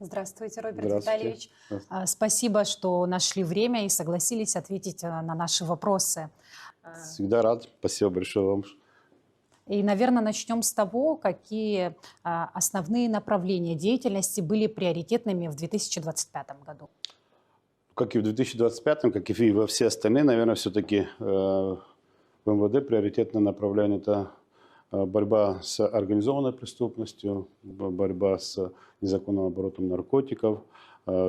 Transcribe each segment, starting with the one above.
Здравствуйте, Роберт Здравствуйте. Витальевич. Здравствуйте. Спасибо, что нашли время и согласились ответить на наши вопросы. А, Всегда рад. Спасибо большое вам. И, наверное, начнем с того, какие основные направления деятельности были приоритетными в 2025 году. Как и в 2025, как и во все остальные, наверное, все-таки в МВД приоритетное направление – это борьба с организованной преступностью, борьба с незаконным оборотом наркотиков.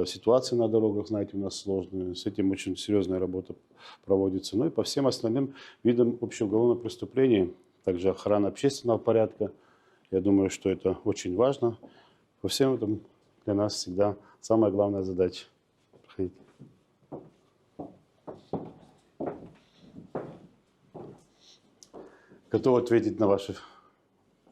Ситуация на дорогах, знаете, у нас сложная. С этим очень серьезная работа проводится. Ну и по всем остальным видам общеуголовных преступлений, также охрана общественного порядка. Я думаю, что это очень важно. Во всем этом для нас всегда самая главная задача. Проходите. Готов ответить на ваши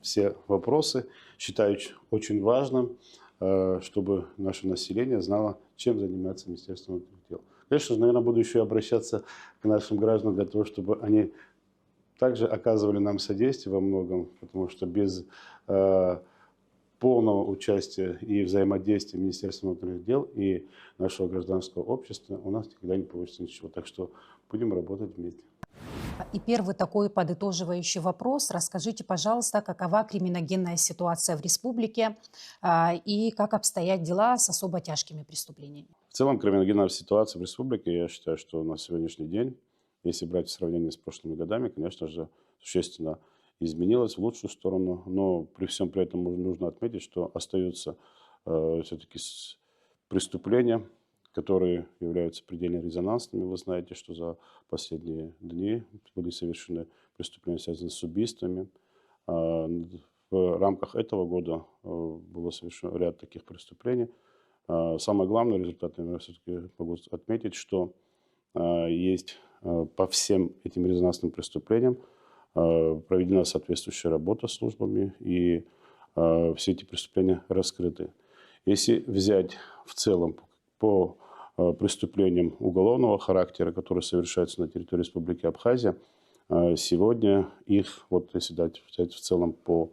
все вопросы. Считаю очень важным, чтобы наше население знало, чем занимается Министерство внутренних дел. Конечно же, наверное, буду еще обращаться к нашим гражданам для того, чтобы они также оказывали нам содействие во многом, потому что без полного участия и взаимодействия Министерства внутренних дел и нашего гражданского общества у нас никогда не получится ничего. Так что будем работать вместе. И первый такой подытоживающий вопрос. Расскажите, пожалуйста, какова криминогенная ситуация в республике и как обстоят дела с особо тяжкими преступлениями? В целом, криминогенная ситуация в республике, я считаю, что на сегодняшний день, если брать в сравнении с прошлыми годами, конечно же, существенно изменилась в лучшую сторону. Но при всем при этом нужно отметить, что остаются все-таки преступления, которые являются предельно резонансными. Вы знаете, что за последние дни были совершены преступления, связанные с убийствами. В рамках этого года было совершено ряд таких преступлений. Самое главное результат, наверное, все-таки могу отметить, что есть по всем этим резонансным преступлениям проведена соответствующая работа службами, и все эти преступления раскрыты. Если взять в целом по преступлениям уголовного характера, которые совершаются на территории Республики Абхазия, сегодня их, вот если взять в целом по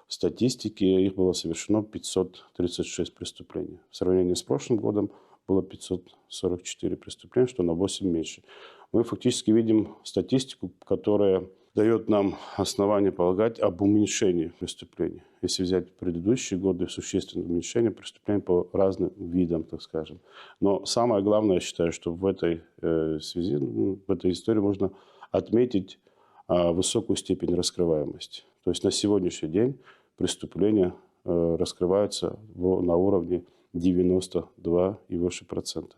статистике, их было совершено 536 преступлений. В сравнении с прошлым годом было 544 преступления, что на 8 меньше. Мы фактически видим статистику, которая дает нам основание полагать об уменьшении преступлений. Если взять предыдущие годы, существенное уменьшение преступлений по разным видам, так скажем. Но самое главное, я считаю, что в этой связи, в этой истории можно отметить высокую степень раскрываемости. То есть на сегодняшний день преступления раскрываются на уровне 92 и выше процента.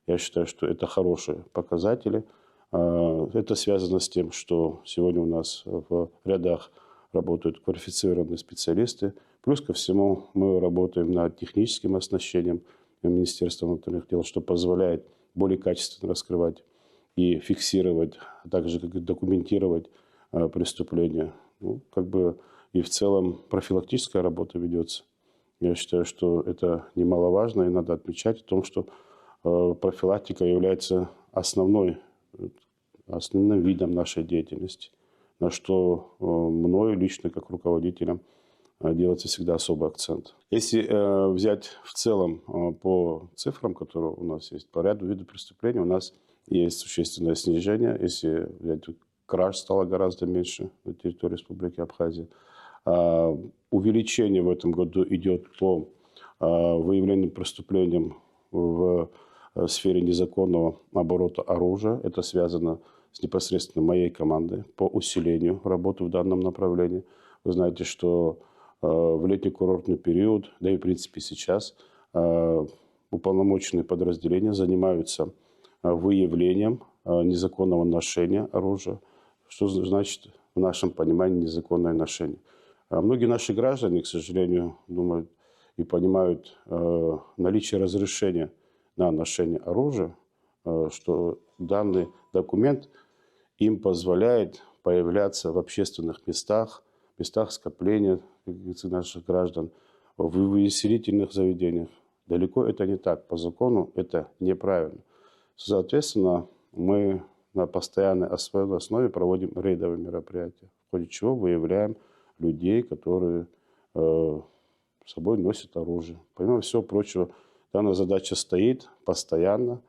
Я считаю, что это хорошие показатели. Это связано с тем, что сегодня у нас в рядах работают квалифицированные специалисты. Плюс ко всему мы работаем над техническим оснащением Министерства внутренних дел, что позволяет более качественно раскрывать и фиксировать, а также как и документировать преступления. Ну, как бы и в целом профилактическая работа ведется. Я считаю, что это немаловажно, и надо отмечать о том, что профилактика является основным видом нашей деятельности, на что мною лично, как руководителем, делается всегда особый акцент. Если взять в целом по цифрам, которые у нас есть, по ряду видов преступлений, у нас есть существенное снижение. Если взять, краж стало гораздо меньше на территории Республики Абхазия. Увеличение в этом году идет по выявлению преступлениям в сфере незаконного оборота оружия. Это связано с непосредственно моей командой по усилению работы в данном направлении. Вы знаете, что в летний курортный период, да и в принципе сейчас, уполномоченные подразделения занимаются выявлением незаконного ношения оружия. Что значит в нашем понимании незаконное ношение? Многие наши граждане, к сожалению, думают и понимают наличие разрешения на ношение оружия, что данный документ им позволяет появляться в общественных местах скопления наших граждан, в увеселительных заведениях. Далеко это не так. По закону это неправильно. Соответственно, мы на постоянной основе проводим рейдовые мероприятия, в ходе чего выявляем людей, которые с собой носит оружие. Помимо всего прочего, данная задача стоит постоянно.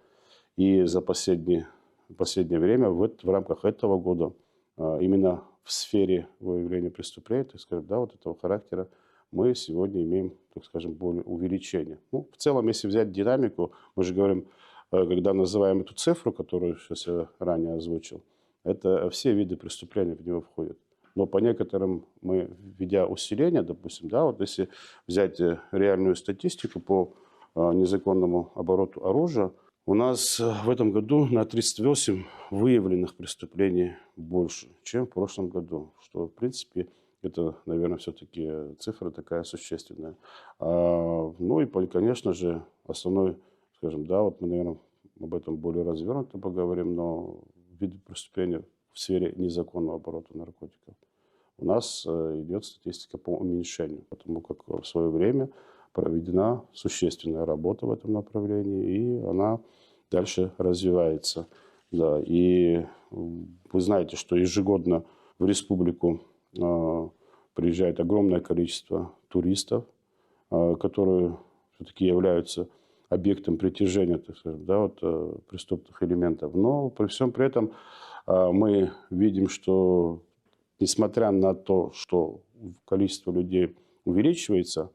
И за последнее время в рамках этого года именно в сфере выявления преступлений, так сказать, да, вот этого характера, мы сегодня имеем, так скажем, более увеличение. Ну, в целом, если взять динамику, мы же говорим, когда называем эту цифру, которую сейчас я ранее озвучил, это все виды преступлений в него входят. Но по некоторым мы, введя усиление, допустим, да, вот если взять реальную статистику по незаконному обороту оружия, у нас в этом году на 38 выявленных преступлений больше, чем в прошлом году. Что, в принципе, это, наверное, все-таки цифра такая существенная. Ну и, конечно же, основной, скажем, да, вот мы, наверное, об этом более развернуто поговорим, но виды преступления в сфере незаконного оборота наркотиков. У нас идет статистика по уменьшению, потому как в свое время проведена существенная работа в этом направлении, и она дальше развивается. Да, и вы знаете, что ежегодно в республику приезжает огромное количество туристов, которые все-таки являются объектом притяжения, так скажем, да, вот, преступных элементов. Но при всем при этом мы видим, что несмотря на то, что количество людей увеличивается,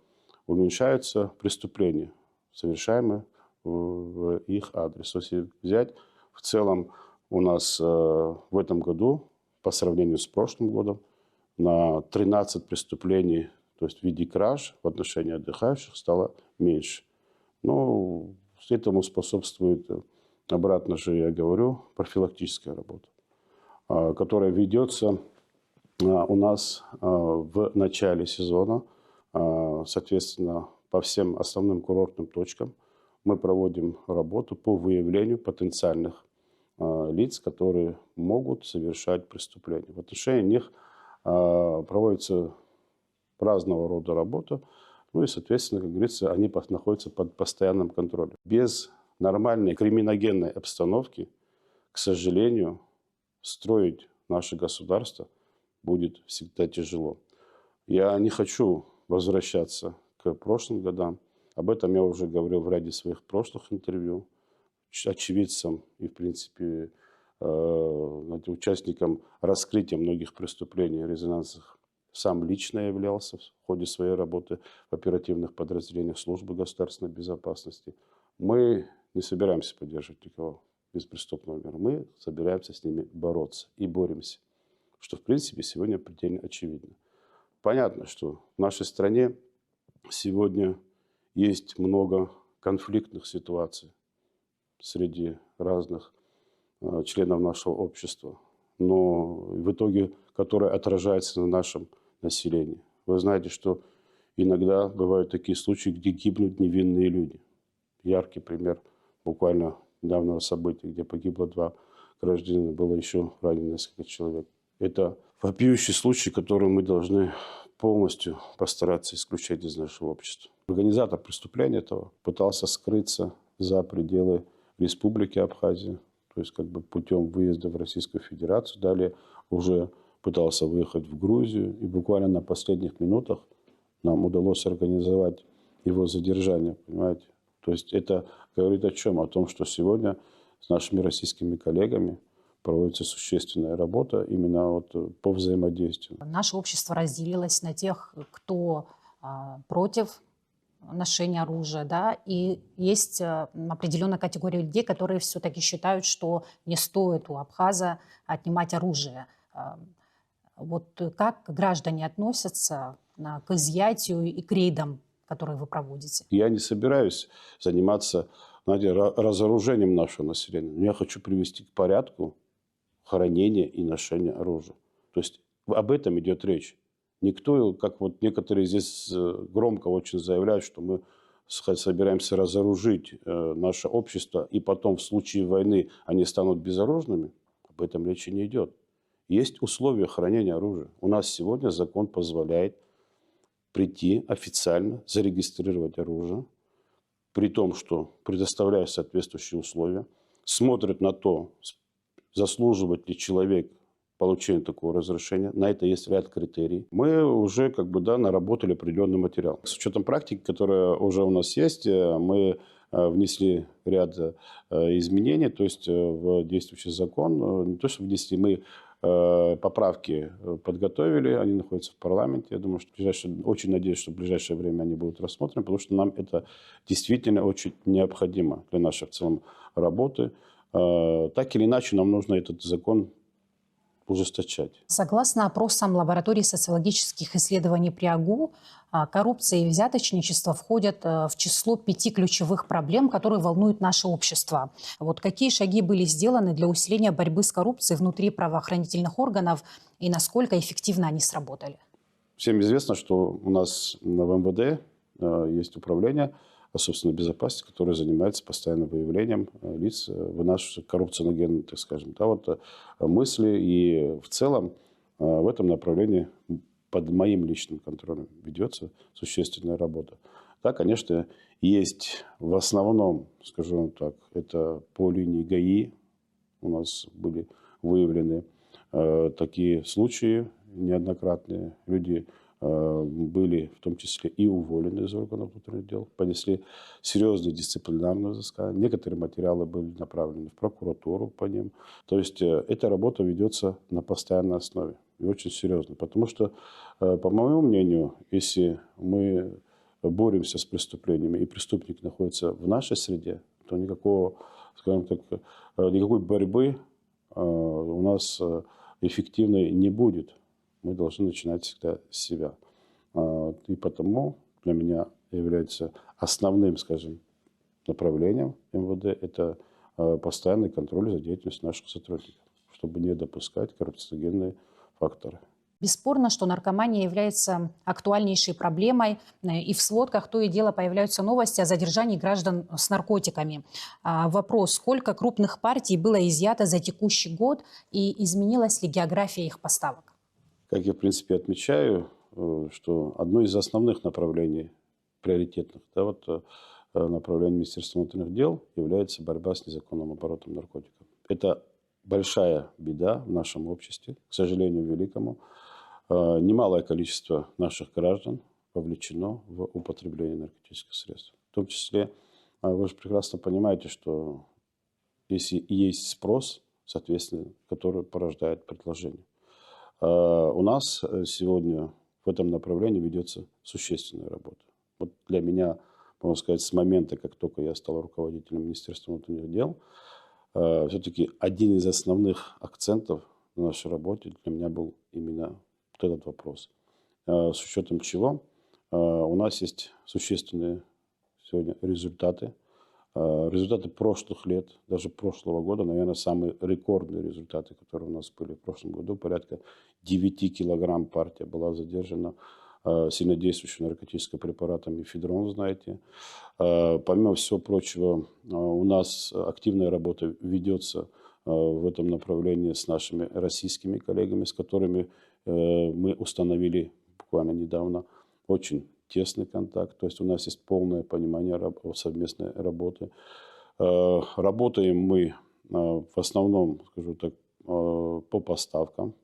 уменьшаются преступления, совершаемые в их адрес. Если взять, в целом у нас в этом году, по сравнению с прошлым годом, на 13 преступлений, то есть в виде краж в отношении отдыхающих, стало меньше. Но этому способствует, обратно же я говорю, профилактическая работа, которая ведется у нас в начале сезона, соответственно, по всем основным курортным точкам мы проводим работу по выявлению потенциальных лиц, которые могут совершать преступления. В отношении них проводится разного рода работа, ну и, соответственно, как говорится, они находятся под постоянным контролем. Без нормальной криминогенной обстановки, к сожалению, строить наше государство будет всегда тяжело. Я не хочу возвращаться к прошлым годам. Об этом я уже говорил в ряде своих прошлых интервью. Очевидцам и, в принципе, участникам раскрытия многих преступлений резонансных сам лично являлся в ходе своей работы в оперативных подразделениях службы государственной безопасности. Мы не собираемся поддерживать никого без преступного мира. Мы собираемся с ними бороться и боремся, что, в принципе, сегодня предельно очевидно. Понятно, что в нашей стране сегодня есть много конфликтных ситуаций среди разных членов нашего общества, но в итоге, которое отражается на нашем населении. Вы знаете, что иногда бывают такие случаи, где гибнут невинные люди. Яркий пример буквально недавнего события, где погибло 2 гражданина, было еще ранено несколько человек. Это вопиющий случай, который мы должны полностью постараться исключать из нашего общества. Организатор преступления этого пытался скрыться за пределы Республики Абхазия, то есть как бы путем выезда в Российскую Федерацию. Далее уже пытался выехать в Грузию, и буквально на последних минутах нам удалось организовать его задержание, понимаете. То есть это говорит о чем? О том, что сегодня с нашими российскими коллегами проводится существенная работа именно вот по взаимодействию. Наше общество разделилось на тех, кто против ношения оружия, да, и есть определенная категория людей, которые все-таки считают, что не стоит у абхаза отнимать оружие. Вот как граждане относятся к изъятию и к рейдам, которые вы проводите? Я не собираюсь заниматься, знаете, разоружением нашего населения. Но я хочу привести к порядку хранения и ношения оружия. То есть об этом идет речь. Никто, как вот некоторые здесь громко очень заявляют, что мы собираемся разоружить наше общество, и потом в случае войны они станут безоружными, об этом речи не идет. Есть условия хранения оружия. У нас сегодня закон позволяет прийти официально, зарегистрировать оружие, при том, что предоставляя соответствующие условия, смотрят на то, заслуживает ли человек получения такого разрешения. На это есть ряд критерий. Мы уже как бы, да, наработали определенный материал. С учетом практики, которая уже у нас есть, мы внесли ряд изменений, то есть в действующий закон. Не то, что внесли, мы поправки подготовили, они находятся в парламенте. Я думаю, что очень надеюсь, что в ближайшее время они будут рассмотрены, потому что нам это действительно очень необходимо для нашей в целом работы. Так или иначе, нам нужно этот закон ужесточать. Согласно опросам лаборатории социологических исследований при АГУ, коррупция и взяточничество входят в число 5 ключевых проблем, которые волнуют наше общество. Вот какие шаги были сделаны для усиления борьбы с коррупцией внутри правоохранительных органов и насколько эффективно они сработали? Всем известно, что у нас в МВД есть управление собственной безопасности, которое занимается постоянным выявлением лиц, вынашивающих коррупционогенные, так скажем, да, вот, мысли. И в целом в этом направлении под моим личным контролем ведется существенная работа. Да, конечно, есть в основном, скажем так, это по линии ГАИ у нас были выявлены такие случаи неоднократные. Люди были в том числе и уволены из органов внутренних дел, понесли серьезные дисциплинарные взыскания. Некоторые материалы были направлены в прокуратуру по ним. То есть эта работа ведется на постоянной основе и очень серьезно. Потому что, по моему мнению, если мы боремся с преступлениями и преступник находится в нашей среде, то никакого, скажем так, никакой борьбы у нас эффективной не будет. Мы должны начинать всегда с себя. И потому для меня является основным, скажем, направлением МВД – это постоянный контроль за деятельностью наших сотрудников, чтобы не допускать коррупциогенные факторы. Бесспорно, что наркомания является актуальнейшей проблемой, и в сводках то и дело появляются новости о задержании граждан с наркотиками. Вопрос: сколько крупных партий было изъято за текущий год и изменилась ли география их поставок? Как я, в принципе, отмечаю, что одно из основных направлений, приоритетных, да, вот, направлений Министерства внутренних дел является борьба с незаконным оборотом наркотиков. Это большая беда в нашем обществе, к сожалению, великому. Немалое количество наших граждан вовлечено в употребление наркотических средств. В том числе, вы же прекрасно понимаете, что если есть спрос, соответственно, который порождает предложение. У нас сегодня в этом направлении ведется существенная работа. Вот для меня, можно сказать, с момента, как только я стал руководителем Министерства внутренних дел, все-таки один из основных акцентов в нашей работе для меня был именно вот этот вопрос. С учетом чего у нас есть существенные сегодня результаты. Результаты прошлых лет, даже прошлого года, наверное, самые рекордные результаты, которые у нас были в прошлом году. Порядка 9 килограмм партия была задержана сильнодействующим наркотическим препаратом мефедрон, знаете. Помимо всего прочего, у нас активная работа ведется в этом направлении с нашими российскими коллегами, с которыми мы установили буквально недавно очень тесный контакт. То есть у нас есть полное понимание совместной работы. Работаем мы в основном, скажу так, по поставкам,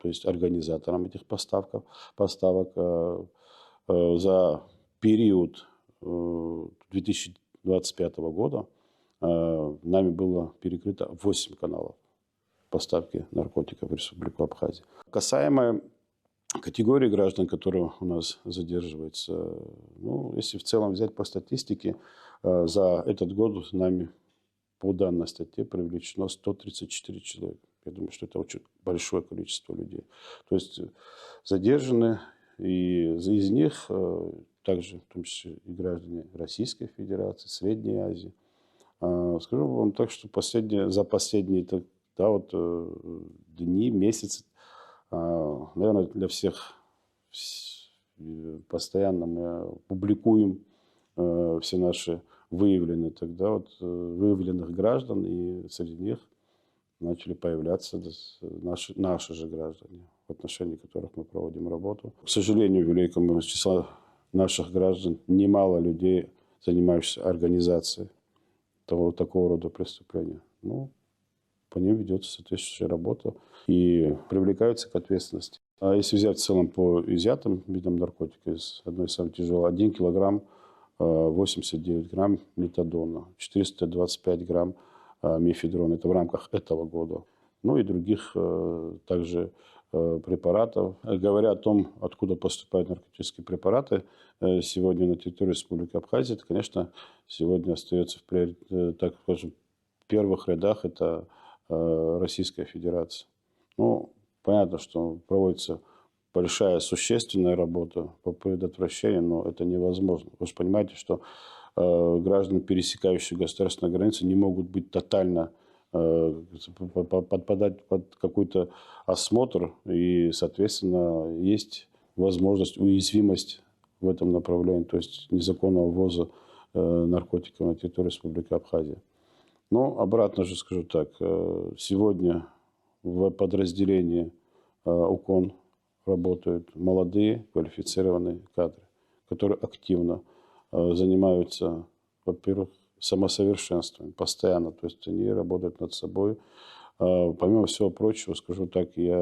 то есть организаторам этих поставок. За период 2025 года нами было перекрыто 8 каналов поставки наркотиков в Республику Абхазия. Касаемо категории граждан, которые у нас задерживаются, ну, если в целом взять по статистике, за этот год нами по данной статье привлечено 134 человека. Я думаю, что это очень большое количество людей. То есть задержаны, и из них также, в том числе, и граждане Российской Федерации, Средней Азии. Скажу вам так, что за последние да, вот, дни, месяцы, наверное, для всех постоянно мы публикуем все наши выявленных граждан, и среди них начали появляться наши же граждане, в отношении которых мы проводим работу. К сожалению, великому числу наших граждан немало людей, занимающихся организацией такого рода преступления. Ну, по ним ведется соответствующая работа и привлекаются к ответственности. А если взять в целом по изъятым видам наркотиков, одной из самых тяжелых, 1 килограмм 89 грамм метадона, 425 грамм мефедрона. Это в рамках этого года. Ну и других также препаратов. Говоря о том, откуда поступают наркотические препараты, сегодня на территории Республики Абхазия, это, конечно, сегодня остается так скажем, в первых рядах это Российская Федерация. Ну, понятно, что проводится большая существенная работа по предотвращению, но это невозможно. Вы же понимаете, что граждане, пересекающие государственные границы, не могут быть тотально подпадать под какой-то осмотр, и, соответственно, есть возможность, уязвимость в этом направлении, то есть незаконного ввоза наркотиков на территорию Республики Абхазия. Но обратно же скажу так, сегодня в подразделении УКОН работают молодые квалифицированные кадры, которые активно занимаются, во-первых, самосовершенствованием постоянно, то есть они работают над собой. Помимо всего прочего, скажу так, я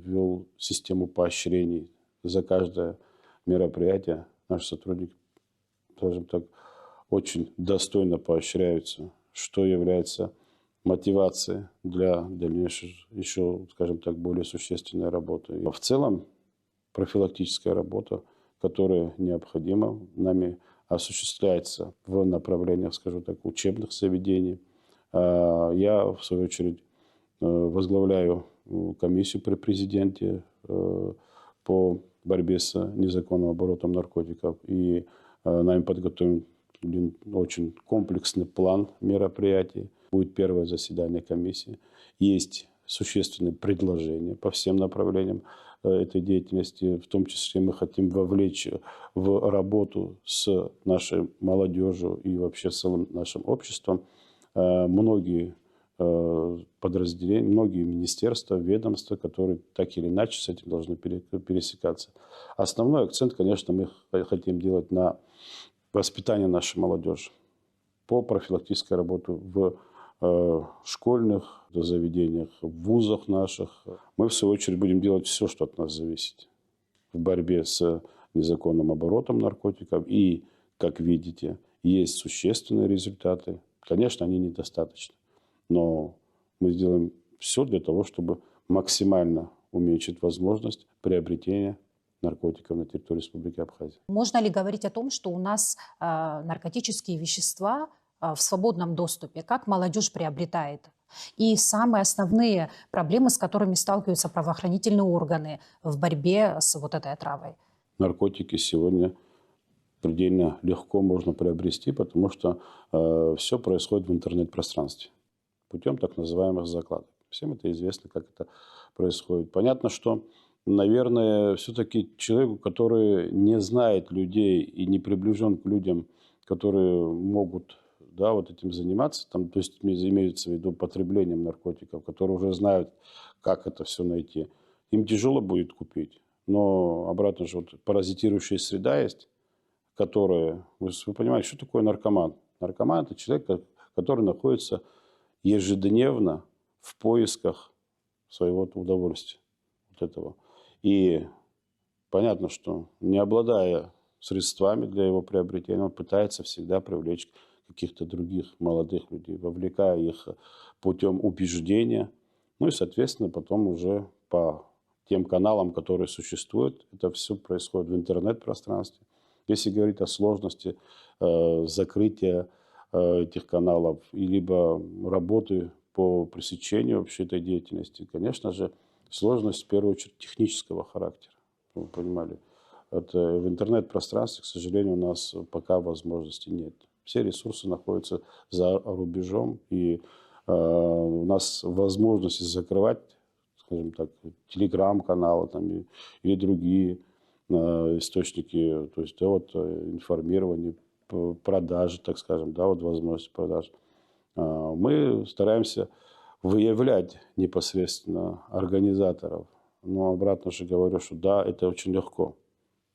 ввел систему поощрений за каждое мероприятие. Наши сотрудники, скажем так, очень достойно поощряются, что является мотивацией для дальнейшей, еще, скажем так, более существенной работы. В целом, профилактическая работа, которая необходима, нами осуществляется в направлениях, скажем так, учебных заведений. Я, в свою очередь, возглавляю комиссию при президенте по борьбе с незаконным оборотом наркотиков. И нами подготовлен очень комплексный план мероприятий. Будет первое заседание комиссии. Есть существенные предложения по всем направлениям этой деятельности. В том числе мы хотим вовлечь в работу с нашей молодежью и вообще с целым нашим обществом многие подразделения, многие министерства, ведомства, которые так или иначе с этим должны пересекаться. Основной акцент, конечно, мы хотим делать на воспитание нашей молодежи по профилактической работе в школьных заведениях, в вузах наших. Мы, в свою очередь, будем делать все, что от нас зависит в борьбе с незаконным оборотом наркотиков. И, как видите, есть существенные результаты. Конечно, они недостаточны, но мы сделаем все для того, чтобы максимально уменьшить возможность приобретения наркотиков на территории Республики Абхазия. Можно ли говорить о том, что у нас наркотические вещества в свободном доступе, как молодежь приобретает? И самые основные проблемы, с которыми сталкиваются правоохранительные органы в борьбе с вот этой отравой? Наркотики сегодня предельно легко можно приобрести, потому что все происходит в интернет-пространстве путем так называемых закладок. Всем это известно, как это происходит. Понятно, что, наверное, все-таки человеку, который не знает людей и не приближен к людям, которые могут вот этим заниматься, там, то есть имеется в виду потреблением наркотиков, которые уже знают, как это все найти, им тяжело будет купить. Но обратно же, вот паразитирующая среда есть, которая, вы понимаете, что такое наркоман? Наркоман – это человек, который находится ежедневно в поисках своего удовольствия от этого. И понятно, что не обладая средствами для его приобретения, он пытается всегда привлечь каких-то других молодых людей, вовлекая их путем убеждения. Ну и, соответственно, потом уже по тем каналам, которые существуют, это все происходит в интернет-пространстве. Если говорить о сложности закрытия этих каналов, и либо работы по пресечению вообще этой деятельности, конечно же, сложность в первую очередь технического характера. Вы понимали, это в интернет-пространстве, к сожалению, у нас пока возможностей нет. Все ресурсы находятся за рубежом, и у нас возможности закрывать, скажем так, телеграм-каналы там, или другие источники, то есть информирования, продажи, так скажем, возможности продаж. Мы стараемся выявлять непосредственно организаторов. Но обратно же говорю, что да, это очень легко.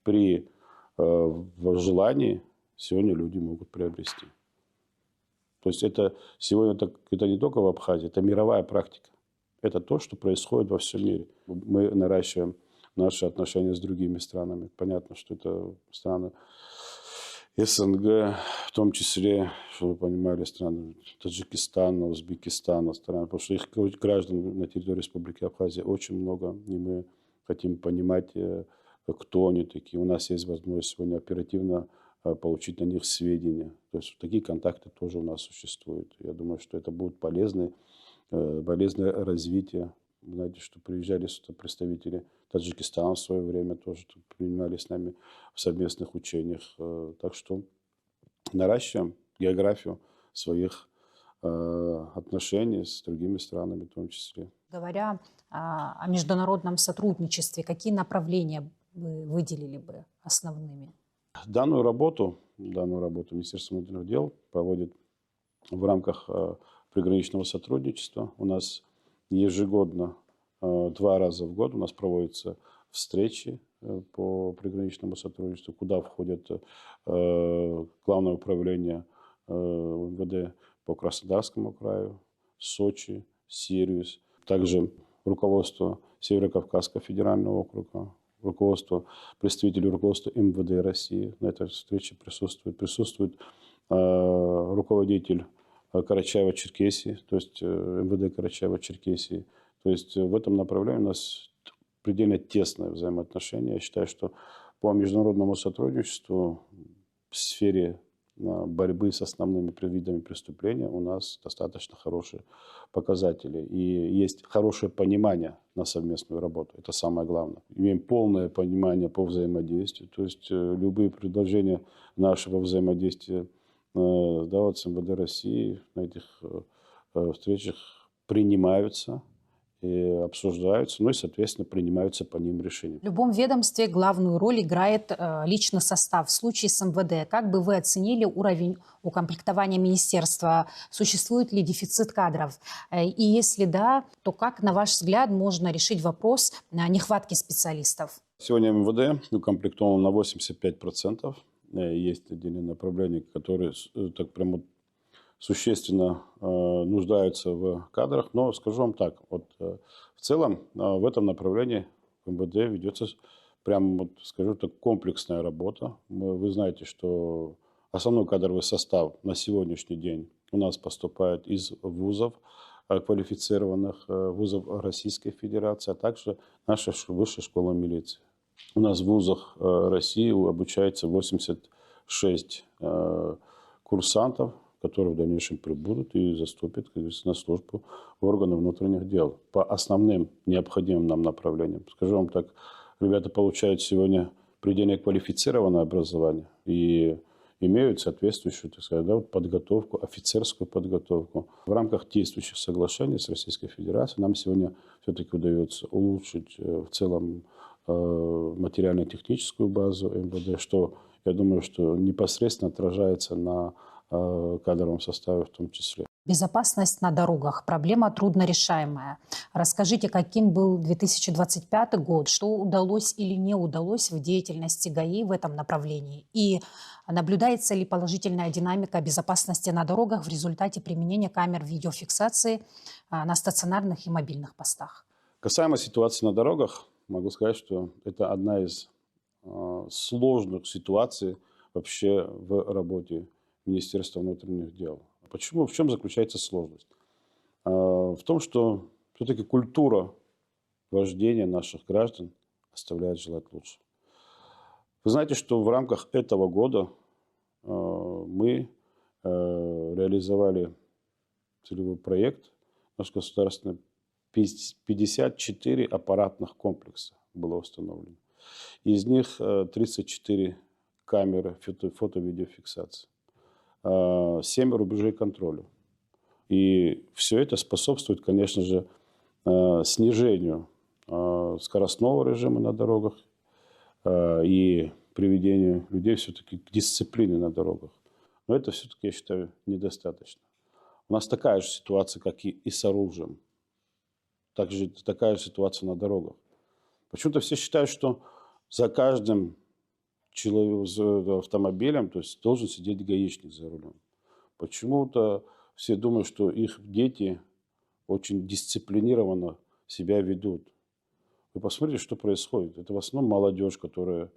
При желании сегодня люди могут приобрести. То есть это сегодня это не только в Абхазии, это мировая практика. Это то, что происходит во всем мире. Мы наращиваем наши отношения с другими странами. Понятно, что это страны СНГ, в том числе, чтобы вы понимали, страны Таджикистана, Узбекистана, страны, потому что их граждан на территории Республики Абхазия очень много, и мы хотим понимать, кто они такие. У нас есть возможность сегодня оперативно получить на них сведения. То есть такие контакты тоже у нас существуют. Я думаю, что это будет полезное развитие. Знаете, что приезжали сюда представители Таджикистана в свое время, тоже тут принимали с нами в совместных учениях. Так что наращиваем географию своих отношений с другими странами в том числе. Говоря о международном сотрудничестве, какие направления вы выделили бы основными? Данную работу Министерство внутренних дел проводит в рамках приграничного сотрудничества. У нас ежегодно, 2 раза в год у нас проводятся встречи по приграничному сотрудничеству, куда входят Главное управление МВД по Краснодарскому краю, Сочи, Сириус, также руководство Северо-Кавказского федерального округа, представители руководства МВД России на этой встрече присутствует руководитель Карачаево-Черкесии, то есть МВД Карачаево-Черкесии. То есть в этом направлении у нас предельно тесное взаимоотношение. Я считаю, что по международному сотрудничеству в сфере борьбы с основными видами преступления у нас достаточно хорошие показатели. И есть хорошее понимание на совместную работу. Это самое главное. Имеем полное понимание по взаимодействию. То есть любые предложения нашего взаимодействия с МВД России на этих встречах принимаются и обсуждаются, ну и, соответственно, принимаются по ним решения. В любом ведомстве главную роль играет личный состав. В случае с МВД, как бы вы оценили уровень укомплектования министерства? Существует ли дефицит кадров? И если да, то как, на ваш взгляд, можно решить вопрос нехватки специалистов? Сегодня МВД укомплектован на 85%. Есть отдельные направления, которые так прямо существенно нуждаются в кадрах. Но скажу вам так, вот в целом в этом направлении в МВД ведется прям, вот, скажу так, комплексная работа. Вы знаете, что основной кадровый состав на сегодняшний день у нас поступает из вузов, квалифицированных вузов Российской Федерации, а также наша высшая школа милиции. У нас в вузах России обучается 86 курсантов, которые в дальнейшем прибудут и заступят, как говорится, на службу в органы внутренних дел по основным необходимым нам направлениям. Скажу вам так, ребята получают сегодня предельно квалифицированное образование и имеют соответствующую, так сказать, да, подготовку, офицерскую подготовку. В рамках действующих соглашений с Российской Федерацией нам сегодня все-таки удается улучшить в целом материально-техническую базу МВД, что, я думаю, что непосредственно отражается на кадровом составе в том числе. Безопасность на дорогах – проблема труднорешаемая. Расскажите, каким был 2025 год, что удалось или не удалось в деятельности ГАИ в этом направлении? И наблюдается ли положительная динамика безопасности на дорогах в результате применения камер видеофиксации на стационарных и мобильных постах? Касаемо ситуации на дорогах, могу сказать, что это одна из сложных ситуаций вообще в работе Министерства внутренних дел. Почему? В чем заключается сложность? В том, что все-таки культура вождения наших граждан оставляет желать лучшего. Вы знаете, что в рамках этого года мы реализовали целевой проект, наш государственный, 54 аппаратных комплекса было установлено. Из них 34 камеры фото-видеофиксации. 7 рубежей контроля. И все это способствует, конечно же, снижению скоростного режима на дорогах и приведению людей все-таки к дисциплине на дорогах. Но это все-таки, я считаю, недостаточно. У нас такая же ситуация, как и с оружием. Также такая же ситуация на дорогах. Почему-то все считают, что за каждым автомобилем, то есть должен сидеть гаишник за рулем. Почему-то все думают, что их дети очень дисциплинированно себя ведут. Вы посмотрите, что происходит. Это в основном молодежь, которая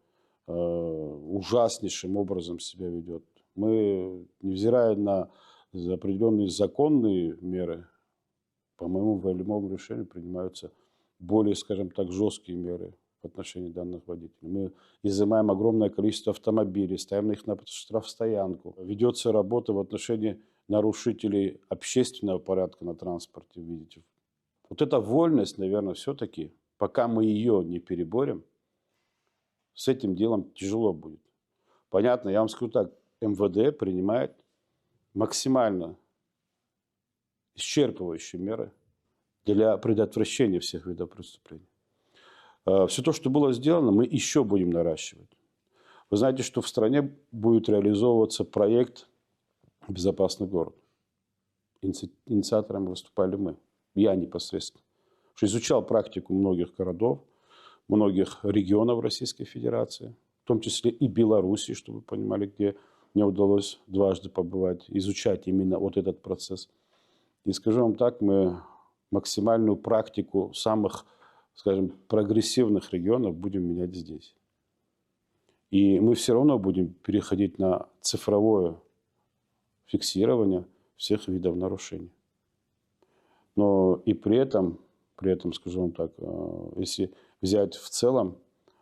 ужаснейшим образом себя ведет. Мы, невзирая на определенные законные меры, по моему волевому решению принимаются более, скажем так, жесткие меры в отношении данных водителей. Мы изымаем огромное количество автомобилей, ставим их на штрафстоянку. Ведется работа в отношении нарушителей общественного порядка на транспорте, видите. Вот эта вольность, наверное, все-таки, пока мы ее не переборем, с этим делом тяжело будет. Понятно, я вам скажу так, МВД принимает максимально исчерпывающие меры для предотвращения всех видов преступлений. Все то, что было сделано, мы еще будем наращивать. Вы знаете, что в стране будет реализовываться проект «Безопасный город». Инициаторами выступали мы, я непосредственно. Что изучал практику многих городов, многих регионов Российской Федерации, в том числе и Белоруссии, чтобы вы понимали, где мне удалось дважды побывать, изучать именно вот этот процесс. И скажу вам так, мы максимальную практику самых, скажем, прогрессивных регионов будем менять здесь. И мы все равно будем переходить на цифровое фиксирование всех видов нарушений. Но и при этом, скажу вам так, если взять в целом,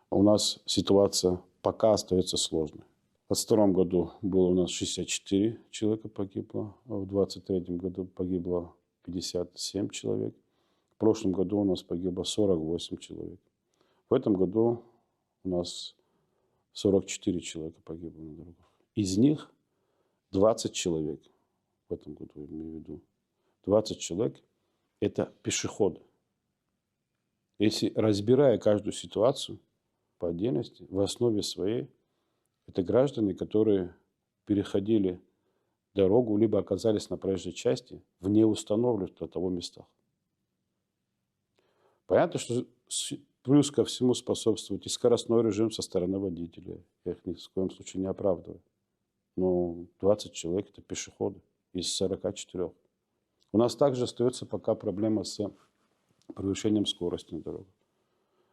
у нас ситуация пока остается сложной. В 2022 году было у нас 64 человека погибло, в 2023 году погибло 57 человек. В прошлом году у нас погибло 48 человек. В этом году у нас 44 человека погибло на дорогах. Из них 20 человек, в этом году я имею в виду, 20 человек – это пешеходы. Если разбирая каждую ситуацию по отдельности, в основе своей это граждане, которые переходили дорогу, либо оказались на проезжей части в неустановленных для того местах. Понятно, что плюс ко всему способствует и скоростной режим со стороны водителя. Я их ни в коем случае не оправдываю. Но 20 человек – это пешеходы из 44. У нас также остается пока проблема с превышением скорости на дорогах,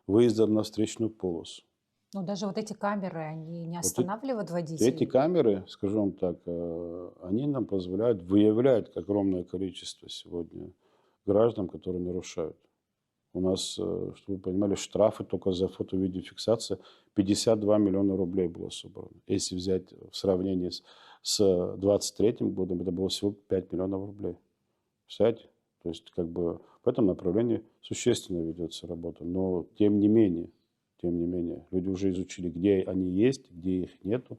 выездом на встречную полосу. Но даже вот эти камеры, они не Вот останавливают водителей? эти камеры, скажу вам так, они нам позволяют выявлять огромное количество сегодня граждан, которые нарушают. У нас, чтобы вы понимали, штрафы только за фото-видеофиксацию 52 миллиона рублей было собрано. Если взять в сравнении с 2023 годом, это было всего 5 миллионов рублей. Представляете? То есть, как бы в этом направлении существенно ведется работа. Но тем не менее, люди уже изучили, где они есть, где их нету.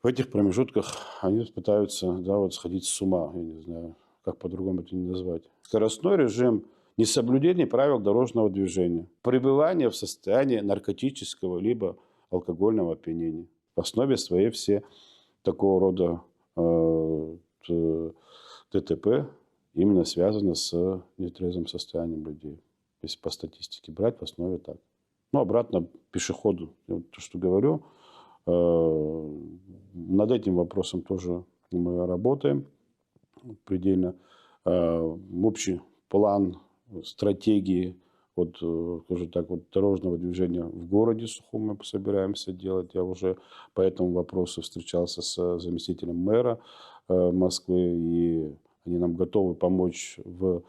В этих промежутках они пытаются, да, вот сходить с ума. Я не знаю, как по-другому это не назвать. Скоростной режим, несоблюдение правил дорожного движения, пребывание в состоянии наркотического либо алкогольного опьянения. В основе своей все такого рода ДТП именно связано с нетрезвым состоянием людей. Если по статистике брать, в основе так. Ну, обратно пешеходу. Я вот то, что говорю, над этим вопросом тоже мы работаем предельно. Общий план, стратегии вот, скажем так, вот, дорожного движения в городе Сухум мы собираемся делать. Я уже по этому вопросу встречался с заместителем мэра Москвы, и они нам готовы помочь в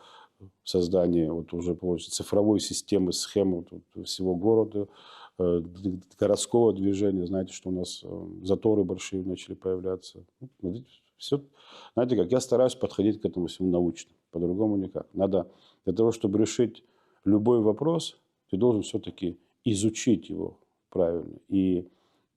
создании вот уже цифровой системы, схемы вот, всего города, городского движения. Знаете, что у нас заторы большие начали появляться. Все, знаете как, я стараюсь подходить к этому всему научно, по-другому никак. Надо для того, чтобы решить любой вопрос, ты должен все-таки изучить его правильно и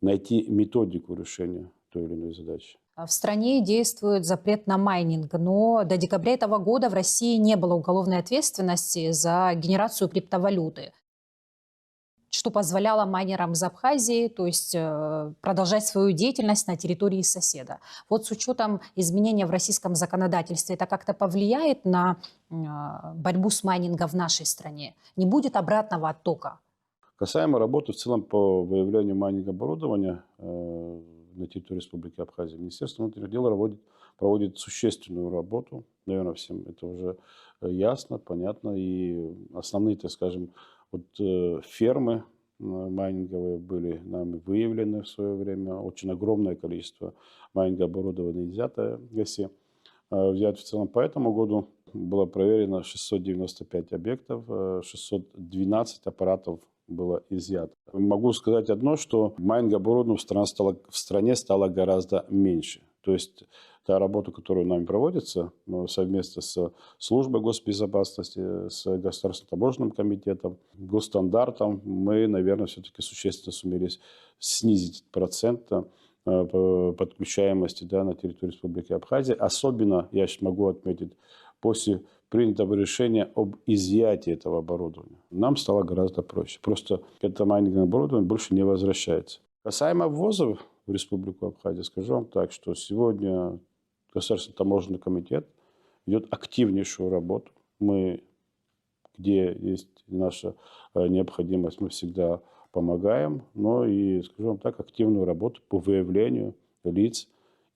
найти методику решения той или иной задачи. В стране действует запрет на майнинг, но до декабря этого года в России не было уголовной ответственности за генерацию криптовалюты, что позволяло майнерам из Абхазии, то есть продолжать свою деятельность на территории соседа. Вот с учетом изменения в российском законодательстве, это как-то повлияет на борьбу с майнингом в нашей стране? Не будет обратного оттока? Касаемо работы в целом по выявлению майнинг оборудования на территории Республики Абхазия, Министерство внутренних дел проводит существенную работу. Наверное, всем это уже ясно, понятно. И основные, так скажем, вот, фермы майнинговые были нами выявлены в свое время. Очень огромное количество майнингового оборудования изъято в ГАСе. Взять в целом по этому году было проверено 695 объектов, 612 аппаратов было изъято. Могу сказать одно, что майнингового оборудования в стране стало гораздо меньше. То есть та работа, которая нами проводится совместно с службой госбезопасности, с Государственным таможенным комитетом, госстандартом, мы, наверное, все-таки существенно сумели снизить процент подключаемости, да, на территории Республики Абхазия. Особенно, я сейчас могу отметить, после принятого решения об изъятии этого оборудования. Нам стало гораздо проще. Просто это майнинговое оборудование больше не возвращается. Касаемо ввозов в Республику Абхазия, скажу вам так, что сегодня Государственный таможенный комитет ведет активнейшую работу. Мы, где есть наша необходимость, мы всегда помогаем, но и, скажу вам так, активную работу по выявлению лиц,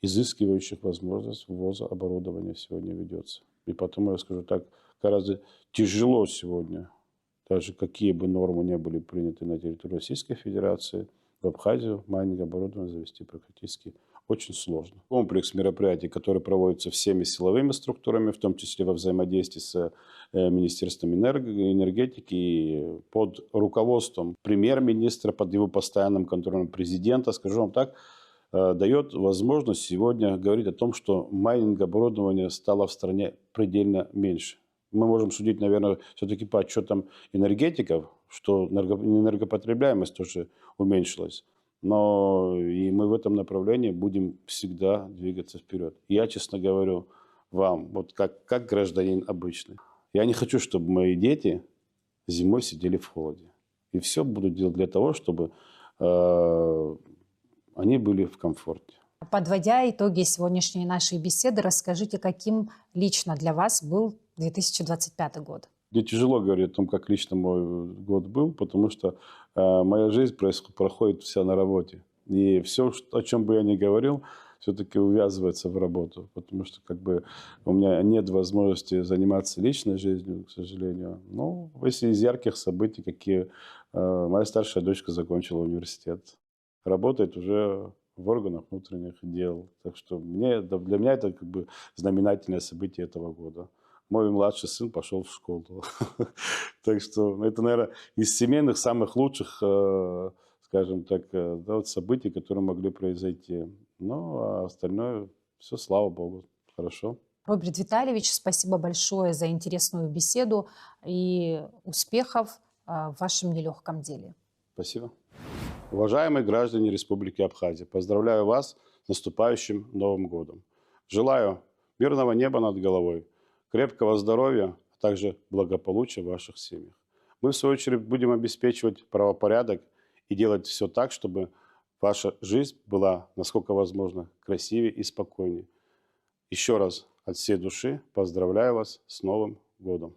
изыскивающих возможность ввоза оборудования сегодня ведется. И потому, я скажу так, гораздо тяжело сегодня, даже какие бы нормы не были приняты на территории Российской Федерации, в Абхазию майнинговое оборудование завести практически очень сложно. Комплекс мероприятий, который проводится всеми силовыми структурами, в том числе во взаимодействии с Министерством энергетики и под руководством премьер-министра, под его постоянным контролем президента, скажу вам так, дает возможность сегодня говорить о том, что майнинговое оборудование стало в стране предельно меньше. Мы можем судить, наверное, все-таки по отчетам энергетиков, что энергопотребляемость тоже уменьшилась. Но и мы в этом направлении будем всегда двигаться вперед. Я, честно говорю, вам, вот как гражданин обычный, я не хочу, чтобы мои дети зимой сидели в холоде. И все буду делать для того, чтобы они были в комфорте. Подводя итоги сегодняшней нашей беседы, расскажите, каким лично для вас был 2025 год? Мне тяжело говорить о том, как лично мой год был, потому что моя жизнь проходит вся на работе. И все, о чем бы я ни говорил, все-таки увязывается в работу. Потому что как бы у меня нет возможности заниматься личной жизнью, к сожалению. Ну, если из ярких событий, какие моя старшая дочка закончила университет. Работает уже в органах внутренних дел. Так что для меня это как бы знаменательное событие этого года. Мой младший сын пошел в школу. Так что это, наверное, из семейных самых лучших, скажем так, событий, которые могли произойти. Ну, а остальное все, слава богу, хорошо. Роберт Витальевич, спасибо большое за интересную беседу и успехов в вашем нелегком деле. Спасибо. Уважаемые граждане Республики Абхазия, поздравляю вас с наступающим Новым годом. Желаю мирного неба над головой, крепкого здоровья, а также благополучия в ваших семьях. Мы, в свою очередь, будем обеспечивать правопорядок и делать все так, чтобы ваша жизнь была, насколько возможно, красивее и спокойнее. Еще раз от всей души поздравляю вас с Новым годом.